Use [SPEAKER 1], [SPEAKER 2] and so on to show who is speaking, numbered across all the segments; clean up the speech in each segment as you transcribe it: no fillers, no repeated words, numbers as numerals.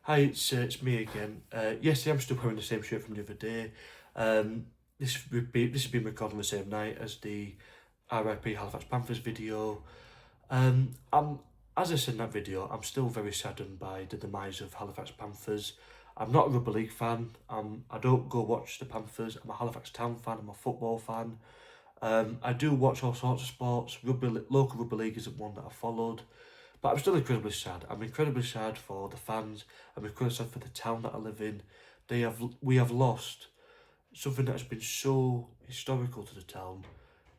[SPEAKER 1] Hi, it's me again. Yes, I'm still wearing the same shirt from the other day. This has been recorded on the same night as the RIP Halifax Panthers video. I'm As I said in that video, I'm still very saddened by the demise of Halifax Panthers. I'm not a rugby league fan. I don't go watch the Panthers. I'm a Halifax Town fan. I'm a football fan. I do watch all sorts of sports. Local rugby league isn't one that I followed. But I'm still incredibly sad. I'm incredibly sad for the fans. I'm incredibly sad for the town that I live in. We have lost something that has been so historical to the town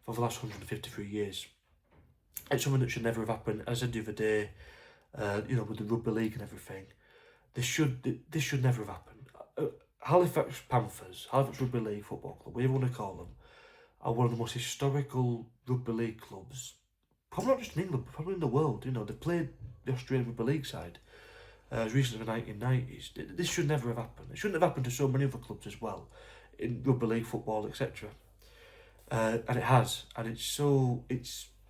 [SPEAKER 1] for the last 153 years. It's something that should never have happened. As I said the other day, with the rugby league and everything, this should never have happened. Halifax Panthers, Halifax Rugby League Football Club, whatever you want to call them, are one of the most historical rugby league clubs, probably not just in England, but probably in the world. They played the Australian Rugby League side as recently as the 1990s. This should never have happened. It shouldn't have happened to so many other clubs as well, in rugby league, football, etc. And it has, and it's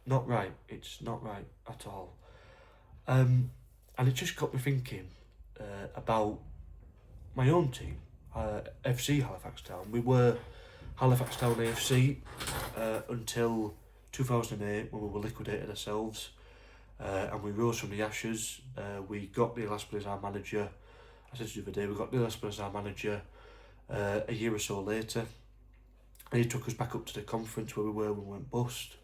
[SPEAKER 1] not right. It's not right at all. And it just got me thinking about my own team, FC Halifax Town. We were Halifax Town AFC until 2008, when we were liquidated ourselves, and we rose from the ashes. We got Neil Aspel as our manager. I said the other day, we got Neil Aspel as our manager a year or so later, and he took us back up to the conference where we were when we went bust,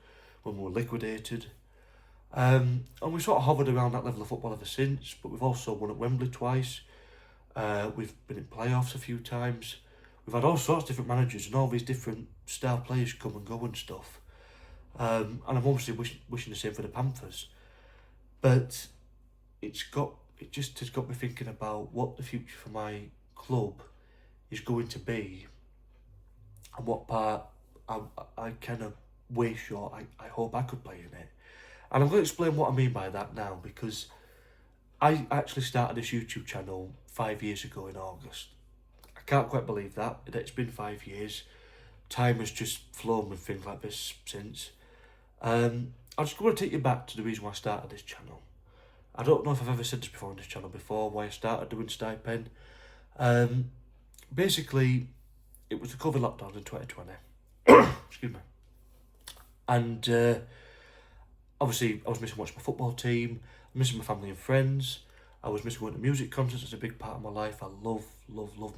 [SPEAKER 1] when we were liquidated. And we sort of hovered around that level of football ever since, but we've also won at Wembley twice. We've been in playoffs a few times. We've had all sorts of different managers and all these different star players come and go and stuff. And I'm obviously wishing the same for the Panthers. But it just has got me thinking about what the future for my club is going to be, and what part I kind of wish, or I hope I could play in it. And I'm going to explain what I mean by that now, because I actually started this YouTube channel 5 years ago in August. I can't quite believe that it's been 5 years. Time has just flown with things like this since. I'm just going to take you back to the reason why I started this channel. I don't know if I've ever said this before on this channel before, why I started doing Stipend. Basically, it was the COVID lockdown in 2020. Excuse me. And obviously, I was missing watching my football team, missing my family and friends. I was missing going to music concerts. It's a big part of my life. I love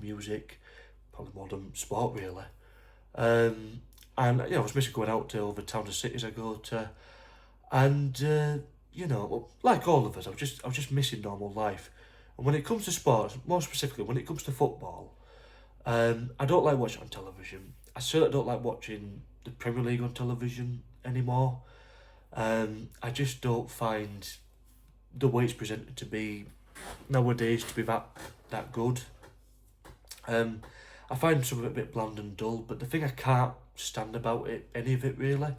[SPEAKER 1] music, probably more than sport really. And I was missing going out to all the towns and cities I go to, and like all of us, I was just missing normal life. And when it comes to sports, more specifically when it comes to football, I don't like watching it on television. I certainly don't like watching the Premier League on television anymore. I just don't find the way it's presented to be nowadays to be that good. I find some of it a bit bland and dull, but the thing I can't stand about it, any of it really,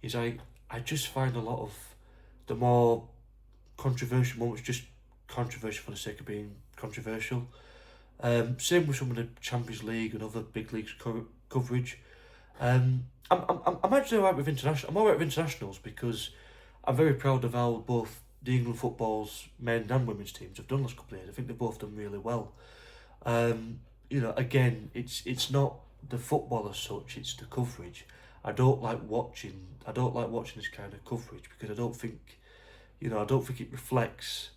[SPEAKER 1] is I just find a lot of the more controversial moments just controversial for the sake of being controversial. Same with some of the Champions League and other big leagues coverage. I'm actually alright with international. I'm alright with internationals because I'm very proud of how both the England football's men and women's teams have done last couple of years. I think they've both done really well. Again, it's not the football as such; it's the coverage. I don't like watching this kind of coverage because I don't think it reflects.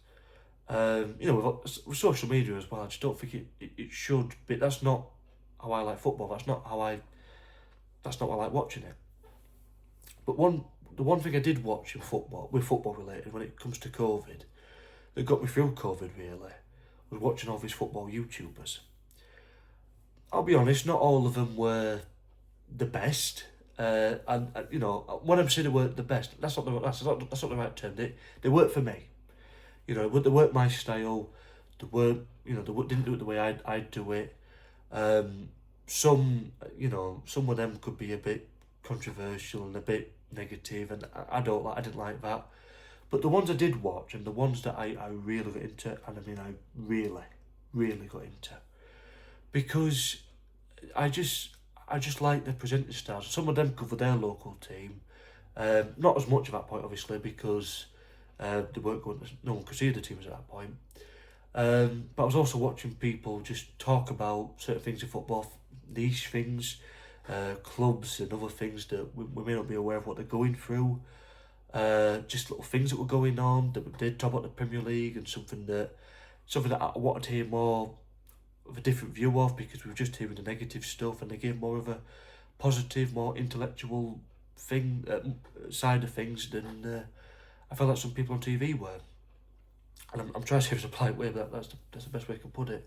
[SPEAKER 1] With social media as well, I just don't think it should. But that's not how I like football. That's not why I like watching it. But the one thing I did watch in football, with football related, when it comes to COVID, that got me through COVID really, was watching all these football YouTubers. I'll be honest, not all of them were the best. When I'm saying they weren't the best, that's not the right term. They worked for me. They weren't my style. Didn't do it the way I'd do it. Some of them could be a bit controversial and a bit negative, and I didn't like that. But the ones I did watch, and the ones that I really got into, and I mean I really got into, because I just like the presenting styles. Some of them cover their local team, not as much at that point obviously because they weren't going. No one could see the teams at that point. But I was also watching people just talk about certain things in football, niche things, clubs and other things that we may not be aware of what they're going through. Just little things that were going on that we did talk about the Premier League, and something that I wanted to hear more of a different view of, because we were just hearing the negative stuff, and they gave more of a positive, more intellectual thing side of things than I felt like some people on TV were. And I'm trying to say it as a polite way, but that's the best way I can put it.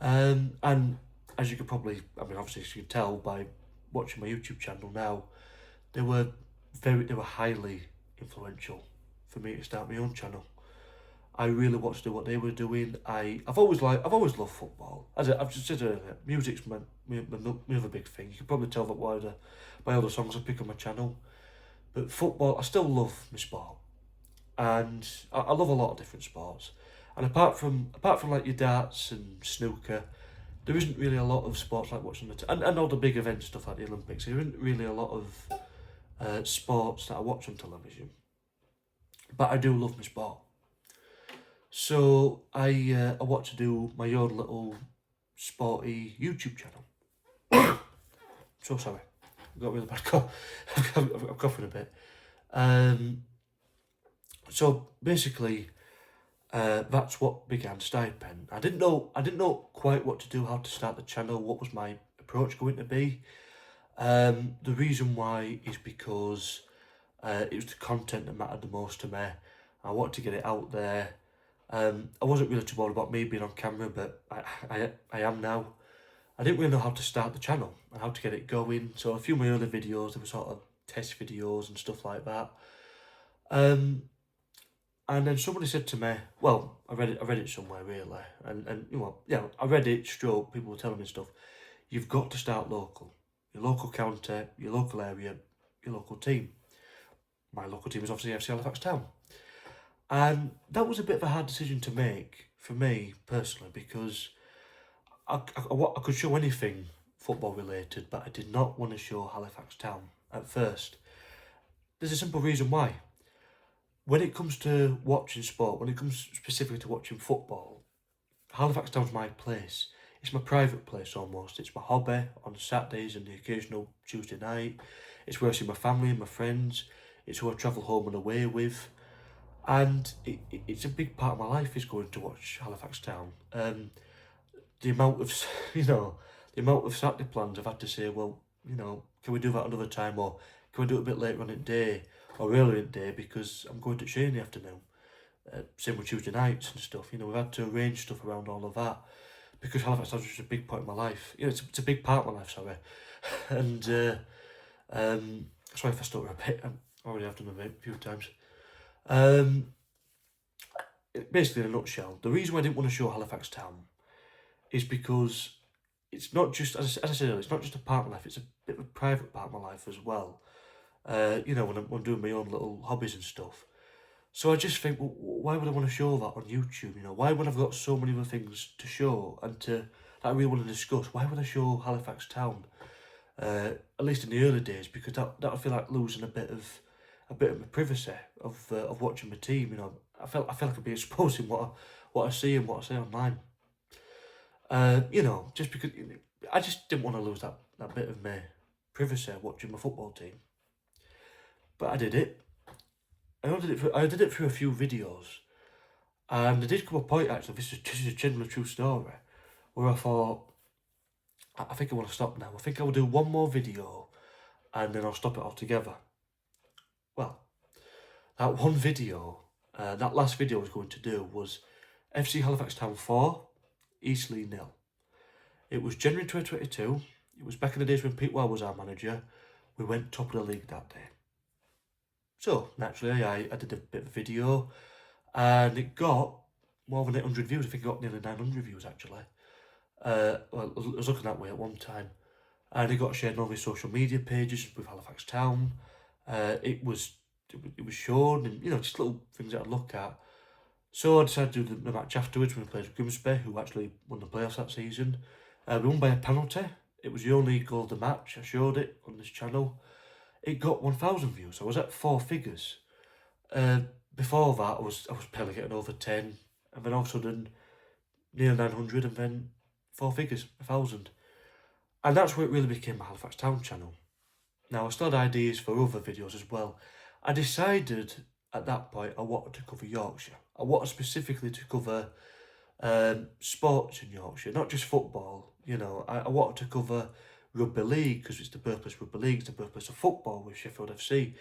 [SPEAKER 1] And as you could probably, I mean, obviously, as you can tell by watching my YouTube channel now, they were they were highly influential for me to start my own channel. I really wanted to do what they were doing. I've always loved football. I've just said earlier, music's my other big thing. You can probably tell that by all the songs I pick on my channel. But football, I still love my sport, and I love a lot of different sports. And apart from like your darts and snooker, there isn't really a lot of sports like watching and all the big events stuff like the Olympics. There isn't really a lot of sports that I watch on television. But I do love my sport. So I want to do my own little sporty YouTube channel. So sorry, I've got a really bad cough. I'm coughing a bit. So basically, that's what began Stipend. I didn't know quite what to do, how to start the channel, what was my approach going to be. The reason why is because it was the content that mattered the most to me. I wanted to get it out there. I wasn't really too bothered about me being on camera, but I am now. I didn't really know how to start the channel and how to get it going. So a few of my other videos, they were sort of test videos and stuff like that. And then somebody said to me, well, I read it somewhere really, and you know, yeah, I read it. Stroke, people were telling me stuff. You've got to start local, your local county, your local area, your local team. My local team is obviously FC Halifax Town. And that was a bit of a hard decision to make for me personally, because I could show anything football related, but I did not want to show Halifax Town at first. There's a simple reason why. When it comes to watching sport, when it comes specifically to watching football, Halifax Town's my place. It's my private place almost. It's my hobby on Saturdays and the occasional Tuesday night. It's where I see my family and my friends. It's who I travel home and away with. And it's a big part of my life is going to watch Halifax Town. The amount of, the amount of Saturday plans I've had to say, well, can we do that another time, or can we do it a bit later on in the day, or earlier in the day, because I'm going to train in the afternoon. Same with Tuesday nights and stuff. We've had to arrange stuff around all of that, because Halifax Town is just a big part of my life. It's a big part of my life, sorry. And sorry if I stutter a bit. I already have done it a few times. Basically, in a nutshell, the reason why I didn't want to show Halifax Town is because it's not just, as I said earlier, it's not just a part of my life, it's a bit of a private part of my life as well. When I'm doing my own little hobbies and stuff. So I just think, well, why would I want to show that on YouTube? Why would I've got so many other things to show and that I really want to discuss? Why would I show Halifax Town? At least in the early days, because that would feel like losing a bit of my privacy of watching my team. I felt like I'd be exposing what I see and what I say online. Just because I just didn't want to lose that bit of my privacy watching my football team. But I did it. I did it through a few videos, and there did come a point, actually. This is a genuinely true story, where I thought, I think I want to stop now. I think I will do one more video, and then I'll stop it altogether. Well, that one video, that last video I was going to do was FC Halifax Town 4, Eastleigh 0. It was January 2022. It was back in the days when Pete Well was our manager. We went top of the league that day. So, naturally, I did a bit of a video, and it got more than 800 views. I think it got nearly 900 views, actually. I was looking that way at one time. And it got shared on all these social media pages with Halifax Town. It was shown, and, just little things that I'd look at. So I decided to do the match afterwards when we played Grimsby, who actually won the playoffs that season. We won by a penalty. It was the only goal of the match. I showed it on this channel. It got 1,000 views. I was at 4 figures. Before that, I was barely getting over 10, and then all of a sudden, near 900 and then four figures, 1,000. And that's where it really became my Halifax Town channel. Now, I still had ideas for other videos as well. I decided at that point I wanted to cover Yorkshire. I wanted specifically to cover sports in Yorkshire, not just football. You know, I wanted to cover rugby league because it's the birthplace of rugby league, it's the birthplace of football with Sheffield FC.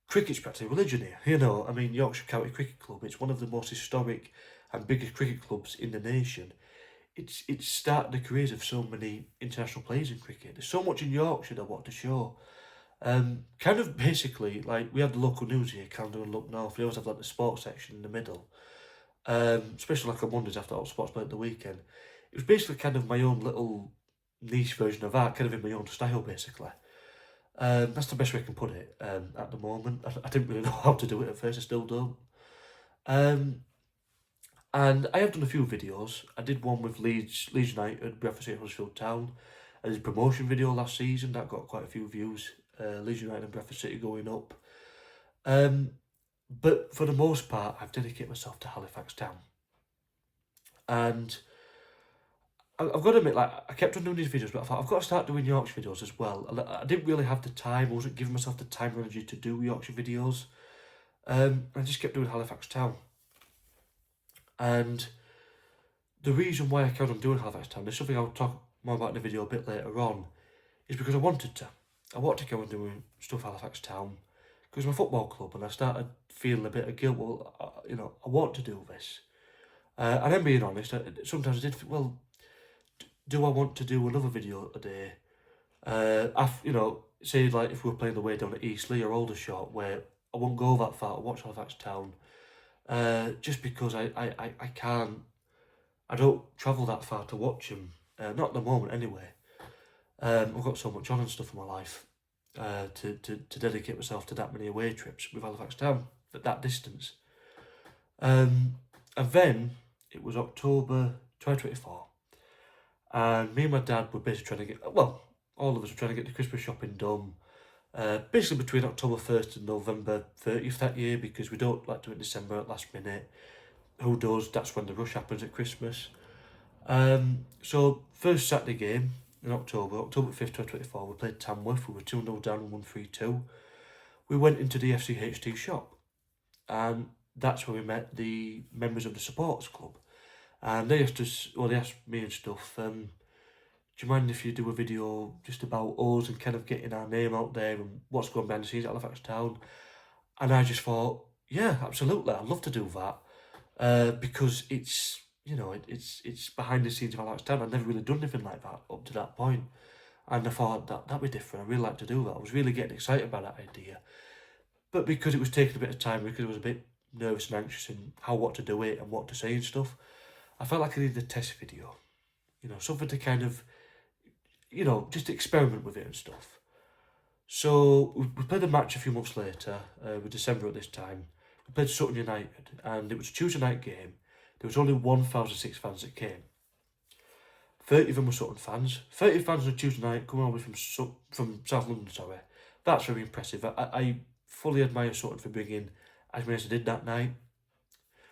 [SPEAKER 1] Cricket's practically religion here, you know. I mean, Yorkshire County Cricket Club, it's one of the most historic and biggest cricket clubs in the nation. It's started the careers of so many international players in cricket. There's so much in Yorkshire that I want to show. Kind of basically, like, we have the local news here, Calendar and Look North. We always have like the sports section in the middle. Especially like on Mondays after all sports play at the weekend. It was basically kind of my own little niche version of that, kind of in my own style, basically. That's the best way I can put it at the moment. I didn't really know how to do it at first, I still don't. And I have done a few videos. I did one with Leeds United, Bradford City, Huddersfield Town. I did a promotion video last season, that got quite a few views. Leeds United and Bradford City going up. But for the most part, I've dedicated myself to Halifax Town. And I've got to admit, like, I kept on doing these videos, but I thought I've got to start doing Yorkshire videos as well. I didn't really have the time, I wasn't giving myself the time or energy to do Yorkshire videos. I just kept doing Halifax Town. And the reason why I carried on doing Halifax Town, there's something I'll talk more about in the video a bit later on, is because I wanted to. I wanted to go and do stuff Halifax Town, because it's my football club, and I started feeling a bit of guilt. Well, you know, I want to do this. And then being honest, sometimes I did think, well, do I want to do another video a day? You know, say like if we were playing the way down at Eastleigh or Aldershot, where I won't go that far to watch Halifax Town, just because I can't, I don't travel that far to watch them, not at the moment anyway. I've got so much on and stuff in my life to dedicate myself to that many away trips with Halifax Town at that distance. And then it was October 2024, and me and my dad were basically trying to get, well, all of us were trying to get the Christmas shopping done, basically between October 1st and November 30th that year, because we don't like to do it in December at last minute. Who does? That's when the rush happens at Christmas. So first Saturday game in October 5th, 2024, we played Tamworth. We were 2-0 down and won 3-2. We went into the FCHT shop, and that's where we met the members of the supporters club. And they asked us, well, they asked me and stuff, do you mind if you do a video just about us and kind of getting our name out there and what's going behind the scenes at Halifax Town? And I just thought, yeah, absolutely, I'd love to do that, because it's, you know, it's behind the scenes of Halifax Town. I'd never really done anything like that up to that point. And I thought that'd be different. I'd really like to do that. I was really getting excited about that idea. But because it was taking a bit of time, because I was a bit nervous and anxious in what to do it and what to say and stuff, I felt like I needed a test video. You know, something to kind of, you know, just experiment with it and stuff. So we played a match a few months later, with December at this time. We played Sutton United, and it was a Tuesday night game. There was only 1,006 fans that came. 30 of them were Sutton fans. 30 fans on a Tuesday night coming all the way from South London, sorry. That's very impressive. I fully admire Sutton for bringing as many as they did that night.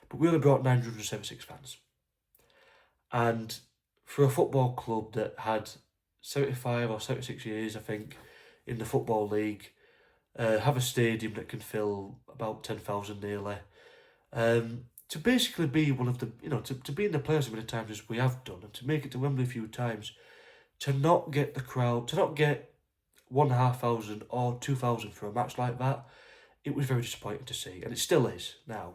[SPEAKER 1] But we only brought 976 fans. And for a football club that had 75 or 76 years, I think, in the Football League, have a stadium that can fill about 10,000 nearly, to basically be one of the, you know, to be in the players as many times as we have done, and to make it to Wembley a few times, to not get the crowd, to not get 1,500 or 2,000 for a match like that, it was very disappointing to see, and it still is now.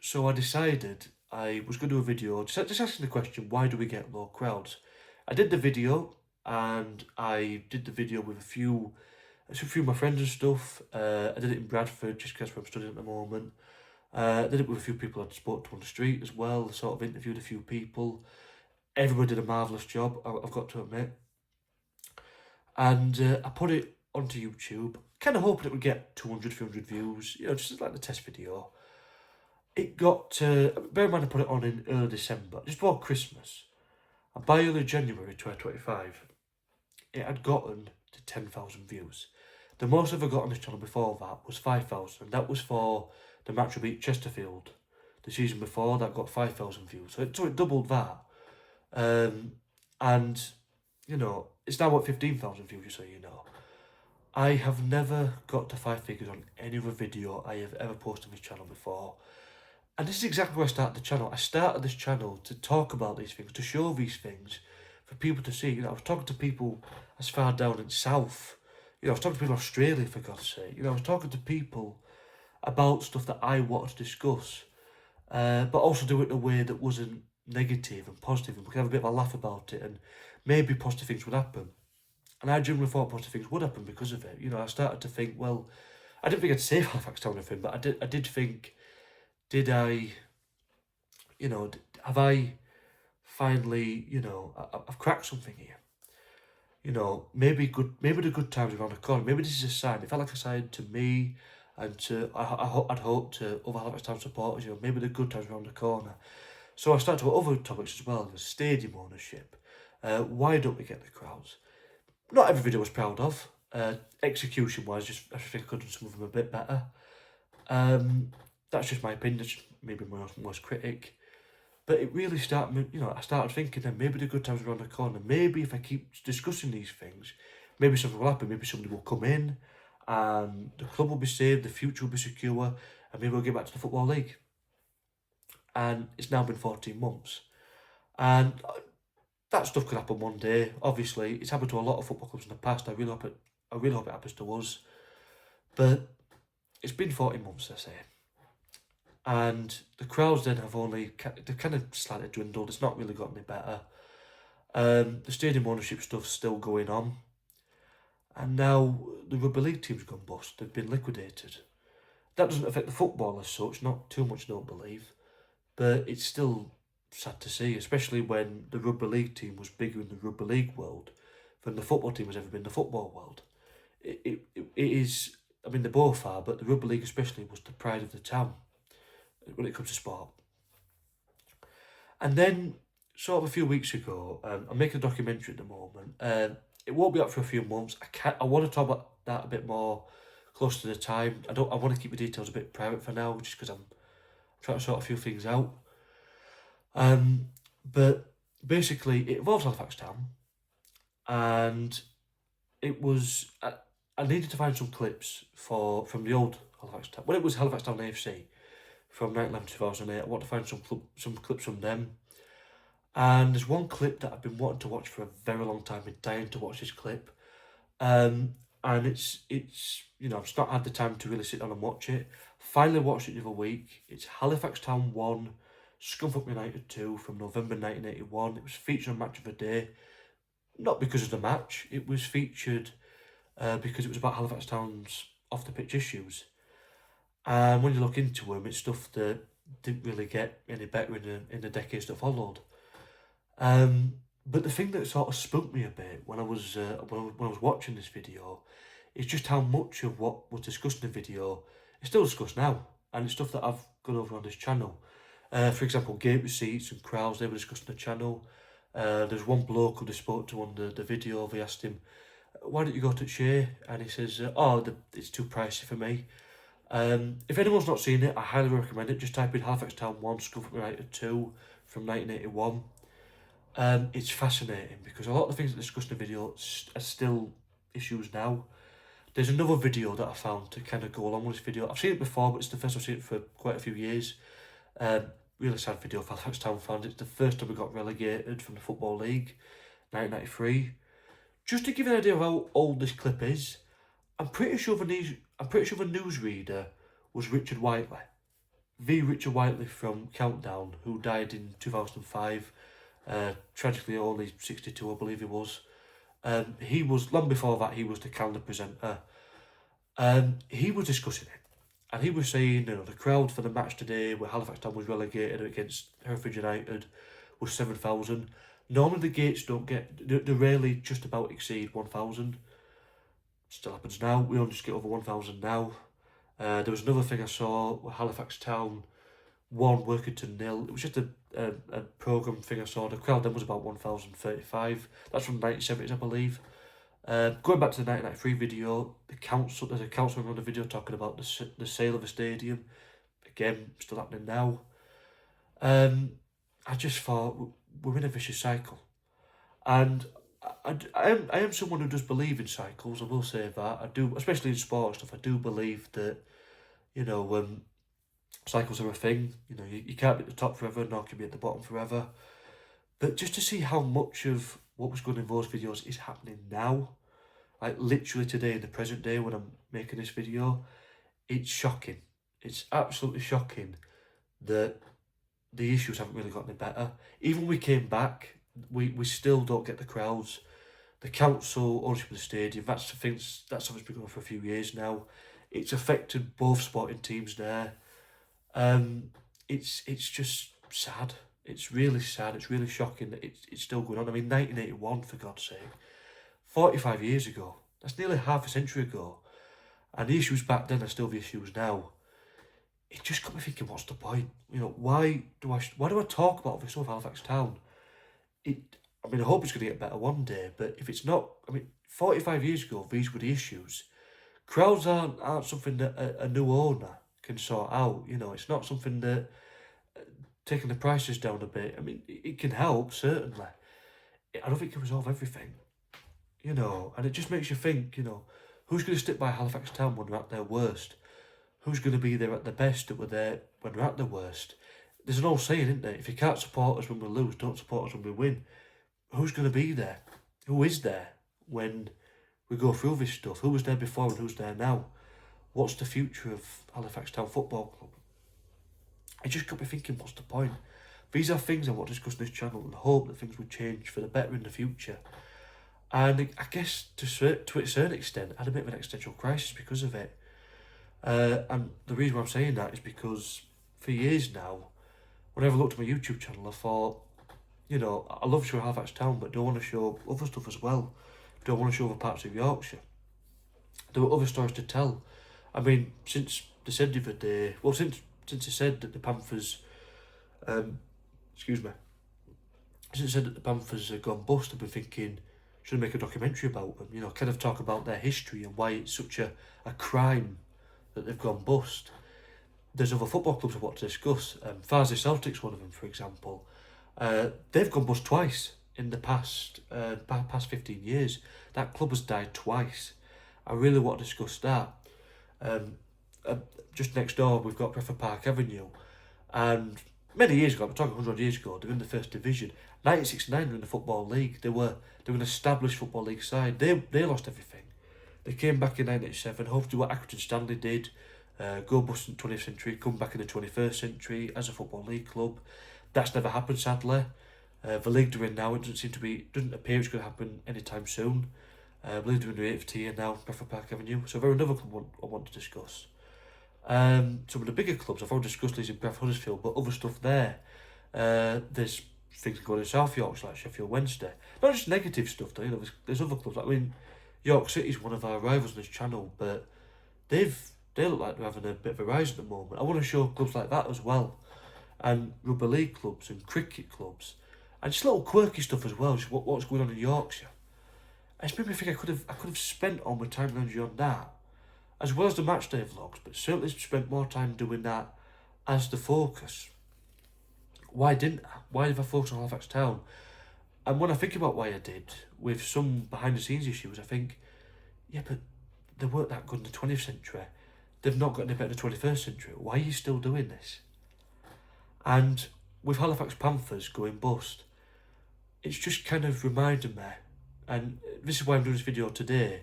[SPEAKER 1] So I decided I was going to do a video just asking the question, why do we get low crowds? I did the video, and I did the video with a few of my friends and stuff. I did it in Bradford, just because I'm studying at the moment. I did it with a few people I'd spoke to on the street as well, sort of interviewed a few people. Everybody did a marvellous job, I've got to admit. And I put it onto YouTube, kind of hoping it would get 200, 300 views, you know, just like the test video. It got, bear in mind I put it on in early December, just before Christmas. And by early January 2025, it had gotten to 10,000 views. The most I've ever got on this channel before that was 5,000. That was for the match we beat Chesterfield, the season before that got 5,000 views. So it doubled that. And, you know, it's now at 15,000 views, just so you know. I have never got to 5 figures on any other video I have ever posted on this channel before. And this is exactly where I started the channel. I started this channel to talk about these things, to show these things, for people to see. You know, I was talking to people as far down in South. You know, I was talking to people in Australia, for God's sake. You know, I was talking to people about stuff that I wanted to discuss, but also do it in a way that wasn't negative and positive, and we could have a bit of a laugh about it, and maybe positive things would happen. And I genuinely thought positive things would happen because of it. You know, I started to think, well, I didn't think I'd save Halifax Town or anything, but I did think, did I, you know, have I finally, you know, I've cracked something here. You know, maybe the good times around the corner. Maybe this is a sign. It felt like a sign to me, and to I'd hope to other Halifax Town supporters. You know, maybe the good times around the corner. So I started with other topics as well. The stadium ownership. Why don't we get the crowds? Not every video I was proud of. Execution wise, I think I could have done some of them a bit better. That's just my opinion. That's maybe my most critic. But it really started, you know, I started thinking then maybe the good times are around the corner. Maybe if I keep discussing these things, maybe something will happen. Maybe somebody will come in and the club will be saved, the future will be secure, and maybe we'll get back to the Football League. And it's now been 14 months. And that stuff could happen one day. Obviously, it's happened to a lot of football clubs in the past. I really hope it happens to us. But it's been 14 months, I say. And the crowds then they've kind of slightly dwindled. It's not really got any better. The stadium ownership stuff's still going on. And now the rugby league team's gone bust. They've been liquidated. That doesn't affect the football as such, not too much, don't believe. But it's still sad to see, especially when the rugby league team was bigger in the rugby league world than the football team has ever been in the football world. It is, I mean, they both are, but the rugby league especially was the pride of the town when it comes to sport. And then, sort of a few weeks ago, I'm making a documentary at the moment. It won't be up for a few months. I want to talk about that a bit more close to the time. I want to keep the details a bit private for now, just because I'm trying to sort a few things out. But basically, it involves Halifax Town, and it was I needed to find some clips from the old Halifax Town when it was Halifax Town AFC from 1911 to 2008. I want to find some clips from them, and there's one clip that I've been wanting to watch for a very long time. I've been dying to watch this clip, and it's you know, I've just not had the time to really sit down and watch it. Finally watched it the other week. It's Halifax Town 1, Scunthorpe United 2 from November 1981. It was featured on Match of the Day, not because of the match. It was featured because it was about Halifax Town's off the pitch issues. And when you look into them, it's stuff that didn't really get any better in the decades that followed. But the thing that sort of spooked me a bit when I was watching this video is just how much of what was discussed in the video is still discussed now, and it's stuff that I've gone over on this channel. For example, gate receipts and crowds, they were discussed on the channel. There's one bloke who they spoke to on the video. They asked him, "Why don't you go to Shea?" And he says, it's too pricey for me. If anyone's not seen it, I highly recommend it. Just type in Halifax Town 1, Scunthorpe United 2 from 1981. It's fascinating because a lot of the things that are discussed in the video are still issues now. There's another video that I found to kind of go along with this video. I've seen it before, but it's the first I've seen it for quite a few years. Really sad video for Halifax Town fans. It's the first time we got relegated from the Football League, 1993. Just to give you an idea of how old this clip is, I'm pretty sure the newsreader was Richard Whiteley. The Richard Whiteley from Countdown, who died in 2005. Tragically only 62, I believe he was. He was, long before that, he was the calendar presenter. He was discussing it. And he was saying, you know, the crowd for the match today where Halifax Town was relegated against Hereford United was 7,000. Normally the gates they rarely just about exceed 1,000. Still happens now. We only just get over 1,000 now. There was another thing I saw where Halifax Town 1, Workington 0. It was just a programme thing I saw. The crowd then was about 1,035. That's from the 1970s, I believe. Going back to the 1993 video, there's a council on the video talking about the sale of a stadium. Again, still happening now. I just thought we're in a vicious cycle. And I am someone who does believe in cycles, I will say that. I do, especially in sport stuff, I do believe that, you know, cycles are a thing. You know, you can't be at the top forever, nor can you be at the bottom forever. But just to see how much of what was going in those videos is happening now, like literally today in the present day when I'm making this video, it's shocking. It's absolutely shocking that the issues haven't really got any better. Even when we came back, we still don't get the crowds. The council ownership of the stadium, that's the things that's something's been going on for a few years now. It's affected both sporting teams there. It's just sad. It's really sad. It's really shocking that it's still going on. I mean, 1981, for God's sake, 45 years ago. That's nearly half a century ago. And the issues back then are still the issues now. It just got me thinking, what's the point? You know, why do I talk about this with Halifax Town? I mean, I hope it's going to get better one day, but if it's not, I mean, 45 years ago, these were the issues. Crowds aren't something that a new owner can sort out. You know, it's not something that taking the prices down a bit. I mean, it can help, certainly. I don't think it can resolve everything, you know, and it just makes you think, you know, who's going to stick by Halifax Town when they're at their worst? Who's going to be there at the best that were there when we're at the worst? There's an old saying, isn't there? If you can't support us when we lose, don't support us when we win. Who's going to be there? Who is there when we go through this stuff? Who was there before and who's there now? What's the future of Halifax Town Football Club? It just got me thinking, what's the point? These are things I want to discuss on this channel and hope that things would change for the better in the future. And I guess to a certain extent, I had a bit of an existential crisis because of it. And the reason why I'm saying that is because for years now, whenever I looked at my YouTube channel, I thought, you know, I love showing Halifax Town, but don't want to show other stuff as well. Don't want to show other parts of Yorkshire. There were other stories to tell. I mean, since they said the other day, well, since they said that the Panthers, excuse me, since they said that the Panthers had gone bust, I've been thinking, should I make a documentary about them? You know, kind of talk about their history and why it's such a crime that they've gone bust. There's other football clubs I want to discuss. Farsley Celtic's one of them, for example. They've gone bust twice in the past 15 years. That club has died twice. I really want to discuss that. Just next door, we've got Bradford Park Avenue. And many years ago, I'm talking 100 years ago, they were in the first division. 1969 they were in the Football League. They were an established Football League side. They lost everything. They came back in 1987, hoped to do what Accrington Stanley did, go bust in the 20th century, come back in the 21st century as a Football League club. That's never happened, sadly. The league they're in now, it doesn't appear it's going to happen anytime soon. I believe they're in the 8th tier now, Bradford Park Avenue. So there's another club I want to discuss. Some of the bigger clubs, I've already discussed these in Bradford Huddersfield, but other stuff there. There's things going in South Yorkshire, like Sheffield Wednesday. Not just negative stuff though, you know, there's other clubs. I mean, York City's one of our rivals on this channel, but they look like they're having a bit of a rise at the moment. I want to show clubs like that as well. And rugby league clubs and cricket clubs. And just little quirky stuff as well, just what's going on in Yorkshire. It's made me think I could have spent all my time and energy on that, as well as the Matchday vlogs, but certainly spent more time doing that as the focus. Why didn't I? Why did I focus on Halifax Town? And when I think about why I did, with some behind the scenes issues, I think, yeah, but they weren't that good in the 20th century. They've not got any better in the 21st century. Why are you still doing this? And with Halifax Panthers going bust, it's just kind of reminded me, and this is why I'm doing this video today,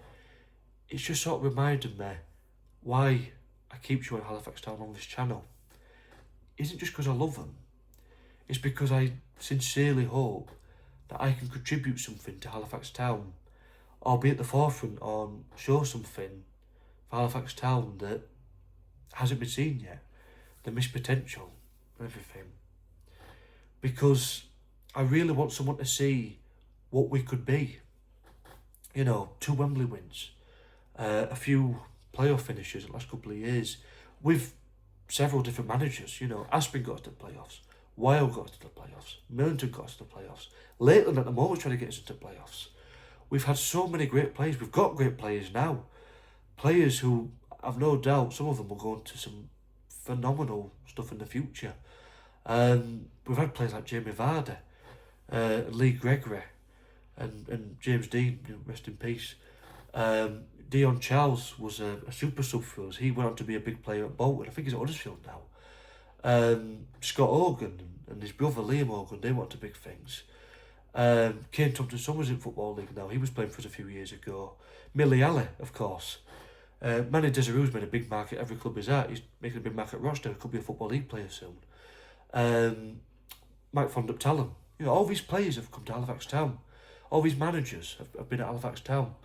[SPEAKER 1] it's just sort of reminded me why I keep showing Halifax Town on this channel. It isn't just because I love them, it's because I sincerely hope that I can contribute something to Halifax Town, or be at the forefront or show something for Halifax Town that hasn't been seen yet, the missed potential, everything. Because I really want someone to see what we could be. You know, 2 Wembley wins, a few playoff finishes in the last couple of years, with several different managers. You know, Aspin got us to the playoffs, Weil got us to the playoffs, Millington got us to the playoffs, Lakeland at the moment trying to get us into playoffs. We've had so many great players. We've got great players now. Players who, I've no doubt, some of them will go into some phenomenal stuff in the future. We've had players like Jamie Vardy, Lee Gregory, and James Dean, rest in peace. Dion Charles was a super sub for us. He went on to be a big player at Bolton. I think he's at Huddersfield now. Scott Hogan and his brother Liam Hogan, they went to big things. Kane Thompson-Summers in Football League now. He was playing for us a few years ago. Millie Alley, of course. Manny Desirou's made a big mark at every club he's at. He's making a big mark at Rochdale. Could be a Football League player soon. Mike Fondup-Talon. All these players have come to Halifax Town. All these managers have been at Halifax Town.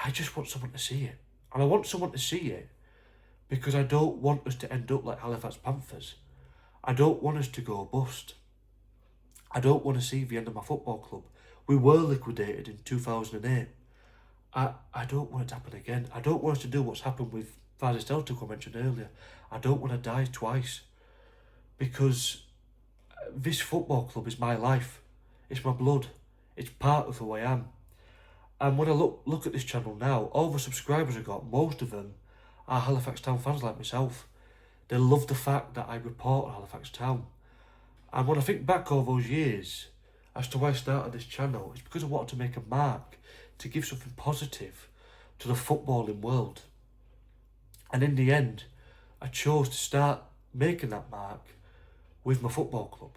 [SPEAKER 1] I just want someone to see it. And I want someone to see it because I don't want us to end up like Halifax Panthers. I don't want us to go bust. I don't want to see the end of my football club. We were liquidated in 2008. I don't want it to happen again. I don't want us to do what's happened with Vardy Celtic I mentioned earlier. I don't want to die twice because this football club is my life. It's my blood. It's part of who I am. And when I look at this channel now, all the subscribers I got, most of them are Halifax Town fans like myself. They love the fact that I report on Halifax Town. And when I think back all those years as to why I started this channel, it's because I wanted to make a mark, to give something positive to the footballing world. And in the end, I chose to start making that mark with my football club.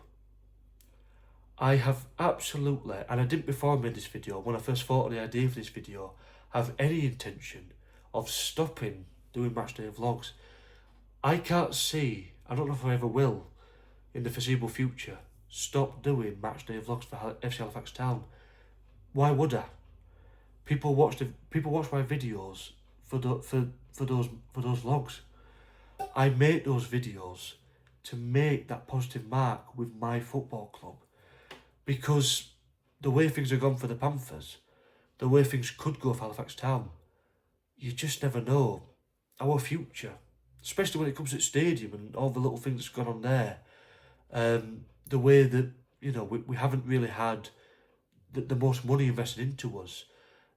[SPEAKER 1] I have absolutely, and I didn't before I made this video, when I first thought of the idea for this video, have any intention of stopping doing Matchday vlogs. I can't see, I don't know if I ever will, in the foreseeable future, stop doing Matchday vlogs for FC Halifax Town. Why would I? People watch my videos for those vlogs. I make those videos to make that positive mark with my football club. Because the way things are gone for the Panthers, the way things could go for Halifax Town, you just never know. Our future, especially when it comes to the stadium and all the little things that's gone on there, the way that, we haven't really had the most money invested into us,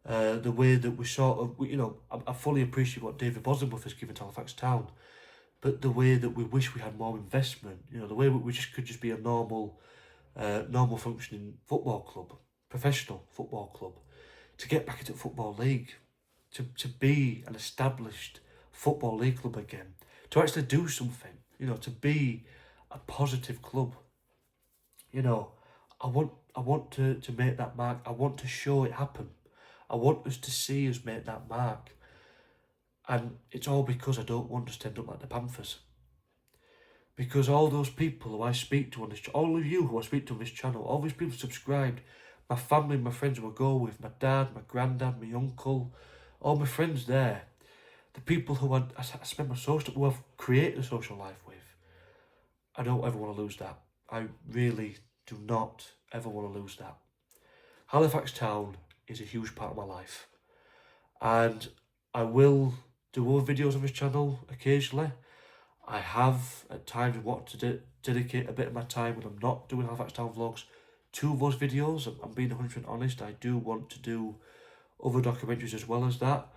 [SPEAKER 1] the way that we sort of, I fully appreciate what David Bosworth has given to Halifax Town, but the way that we wish we had more investment, the way we could just be a normal functioning football club, professional football club, to get back into the Football League, to be an established Football League club again, to actually do something, to be a positive club. I want to make that mark. I want to show it happen. I want us to see us make that mark. And it's all because I don't want us to end up like the Panthers. Because all those people who I speak to on this, all of you who I speak to on this channel, all these people subscribed, my family, my friends who I go with, my dad, my granddad, my uncle, all my friends there, the people who I spend who I've created a social life with, I don't ever want to lose that. I really do not ever want to lose that. Halifax Town is a huge part of my life. And I will do other videos on this channel occasionally. I have at times wanted to dedicate a bit of my time when I'm not doing Halifax Town vlogs to those videos. I'm being 100% honest. I do want to do other documentaries as well as that.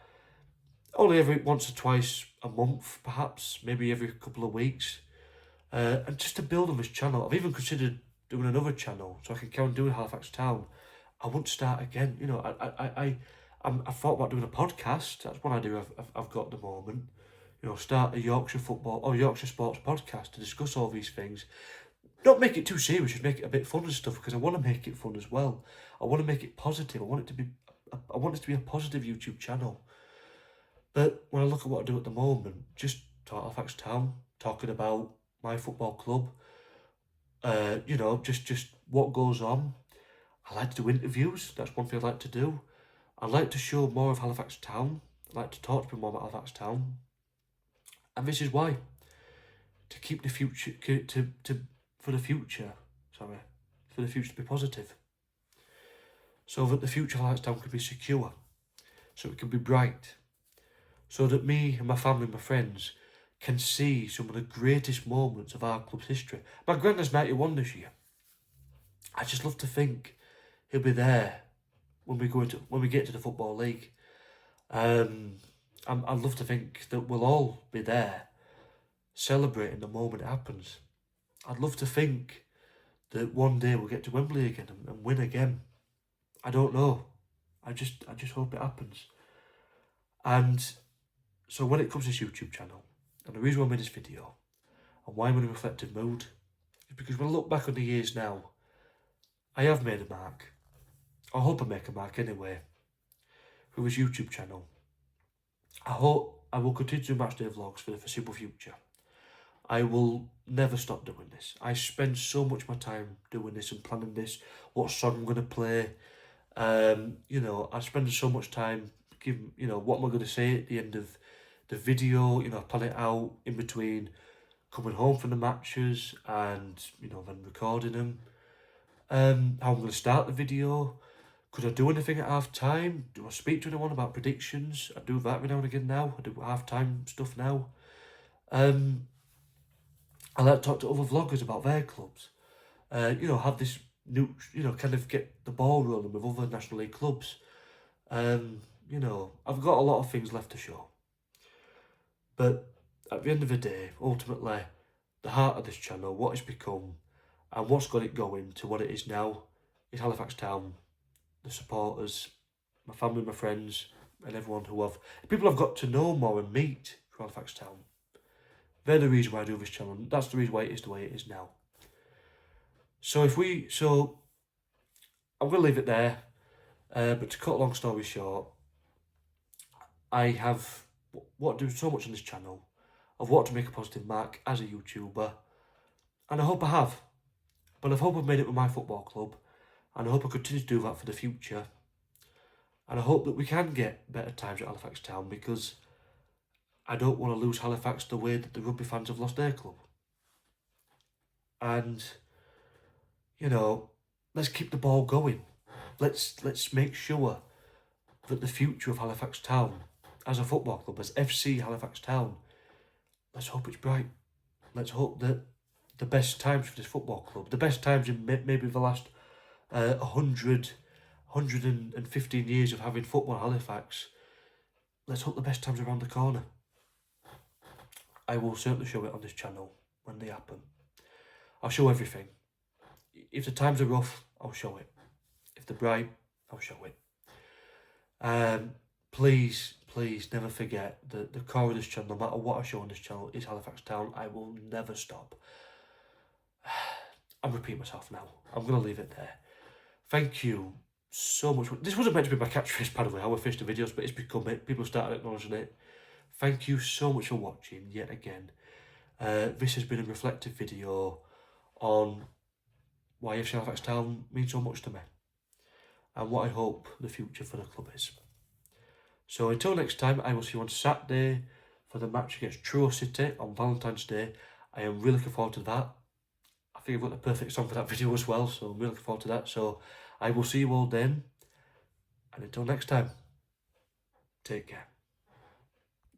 [SPEAKER 1] Only every once or twice a month, perhaps, maybe every couple of weeks. And just to build on this channel. I've even considered doing another channel so I can carry on doing Halifax Town. I won't start again. I thought about doing a podcast. That's one idea I've got at the moment. Start a Yorkshire football or Yorkshire sports podcast to discuss all these things. Not make it too serious, just make it a bit fun and stuff, because I want to make it fun as well. I want to make it positive. I want it to be a positive YouTube channel. But when I look at what I do at the moment, just talk Halifax Town, talking about my football club, just what goes on. I like to do interviews. That's one thing I like to do. I like to show more of Halifax Town. I like to talk to people more about Halifax Town. And this is why. To keep the future, for the future to be positive. So that the future of Halifax Town can be secure. So it can be bright. So that me and my family and my friends can see some of the greatest moments of our club's history. My granddad's 91 this year. I just love to think he'll be there when we get to the Football League. I'd love to think that we'll all be there celebrating the moment it happens. I'd love to think that one day we'll get to Wembley again and win again. I don't know. I just hope it happens. And so when it comes to this YouTube channel, and the reason why I made this video, and why I'm in a reflective mood, is because when I look back on the years now, I have made a mark. I hope I make a mark anyway, through this YouTube channel. I hope I will continue to do Matchday vlogs for the foreseeable future. I will never stop doing this. I spend so much of my time doing this and planning this, what song I'm going to play. You know, I spend so much time giving, you know, what am I going to say at the end of the video. You know, I plan it out in between coming home from the matches and, you know, then recording them. How I'm going to start the video. Could I do anything at half time? Do I speak to anyone about predictions? I do that every now and again now. I do half time stuff now. I like to talk to other vloggers about their clubs. You know, have this new, you know, kind of get the ball rolling with other National League clubs. You know, I've got a lot of things left to show. But at the end of the day, ultimately, the heart of this channel, what it's become, and what's got it going to what it is now, is Halifax Town, the supporters, my family, my friends, and everyone people I've got to know more and meet through Halifax Town. They're the reason why I do this channel. That's the reason why it is the way it is now. So I'm going to leave it there. But to cut a long story short, I have what to do so much on this channel. I've wanted to make a positive mark as a YouTuber, and I hope I have. But I hope I've made it with my football club, and I hope I continue to do that for the future. And I hope that we can get better times at Halifax Town, because I don't want to lose Halifax the way that the rugby fans have lost their club. And, you know, let's keep the ball going. Let's make sure that the future of Halifax Town as a football club, as FC Halifax Town, let's hope it's bright. Let's hope that the best times for this football club, the best times in maybe the last 115 years of having football in Halifax, let's hope the best times are around the corner. I will certainly show it on this channel when they happen. I'll show everything. If the times are rough, I'll show it. If they're bright, I'll show it. Please never forget that the core of this channel, no matter what I show on this channel, is Halifax Town. I will never stop. I'm repeating myself now. I'm going to leave it there. Thank you so much. This wasn't meant to be my catchphrase, by the way, how I fish the videos, but it's become it. People started acknowledging it. Thank you so much for watching yet again. This has been a reflective video on why FC Halifax Town means so much to me, and what I hope the future for the club is. So until next time, I will see you on Saturday for the match against Truro City on Valentine's Day. I am really looking forward to that. I think I've got the perfect song for that video as well, so I'm really looking forward to that. So I will see you all then, and until next time, take care.